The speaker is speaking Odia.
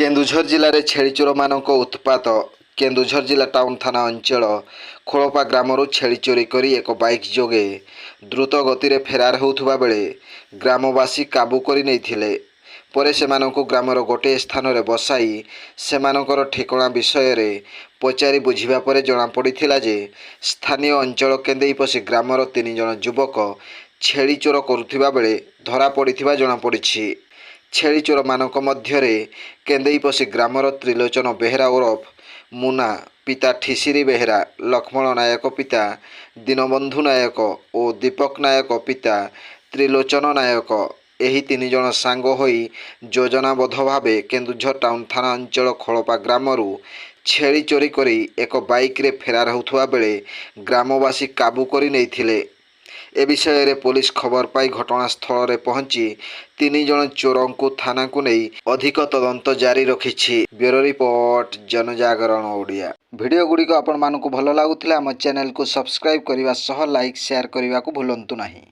କେନ୍ଦୁଝର ଜିଲ୍ଲାରେ ଛେଳି ଚୋରମାନଙ୍କ ଉତ୍ପାତ। କେନ୍ଦୁଝର ଜିଲ୍ଲା ଟାଉନ ଥାନା ଅଞ୍ଚଳ ଖୋଳପା ଗ୍ରାମରୁ ଛେଳି ଚୋରି କରି ଏକ ବାଇକ୍ ଯୋଗେ ଦ୍ରୁତ ଗତିରେ ଫେରାର ହେଉଥିବା ବେଳେ ଗ୍ରାମବାସୀ କାବୁ କରି ନେଇଥିଲେ। ପରେ ସେମାନଙ୍କୁ ଗ୍ରାମର ଗୋଟିଏ ସ୍ଥାନରେ ବସାଇ ସେମାନଙ୍କର ଠିକଣା ବିଷୟରେ ପଚାରି ବୁଝିବା ପରେ ଜଣାପଡ଼ିଥିଲା ଯେ ସ୍ଥାନୀୟ ଅଞ୍ଚଳ କେନ୍ଦେଇପଶି ଗ୍ରାମର 3 ଜଣ ଯୁବକ ଛେଳି ଚୋର କରୁଥିବା ବେଳେ ଧରାପଡ଼ିଥିବା ଜଣାପଡ଼ିଛି। ଛେଳି ଚୋରମାନଙ୍କ ମଧ୍ୟରେ କେନ୍ଦେଇପଶି ଗ୍ରାମର ତ୍ରିଲୋଚନ ବେହେରା ଓରଫ ମୁନା ପିତା ଠିସିରି ବେହେରା, ଲକ୍ଷ୍ମଣ ନାୟକ ପିତା ଦୀନବନ୍ଧୁ ନାୟକ ଓ ଦୀପକ ନାୟକ ପିତା ତ୍ରିଲୋଚନ ନାୟକ ଏହି 3 ଜଣ ସାଙ୍ଗ ହୋଇ ଯୋଜନାବଦ୍ଧ ଭାବେ କେନ୍ଦୁଝର ଟାଉନ ଥାନା ଅଞ୍ଚଳ ଖୋଳପା ଗ୍ରାମରୁ ଛେଳି ଚୋରି କରି ଏକ ବାଇକ୍ରେ ଫେରାର ହେଉଥିବା ବେଳେ ଗ୍ରାମବାସୀ କାବୁ କରି ନେଇଥିଲେ। ଏ ବିଷୟରେ ପୋଲିସ ଖବର ପାଇ ଘଟଣାସ୍ଥଳରେ ପହଞ୍ଚି 3 ଜଣ ଚୋରଙ୍କୁ ଥାନାକୁ ନେଇ ଅଧିକ ତଦନ୍ତ ଜାରି ରଖିଛି। Bureau report, Janajagarana Odia. Video ଗୁଡ଼ିକ ଆପଣମାନଙ୍କୁ ଭଲ ଲାଗୁଥିଲେ ଆମ ଚ୍ୟାନେଲକୁ ସବସ୍କ୍ରାଇବ୍ କରିବା ସହ ଲାଇକ୍ ସେୟାର କରିବାକୁ ଭୁଲନ୍ତୁ ନାହିଁ।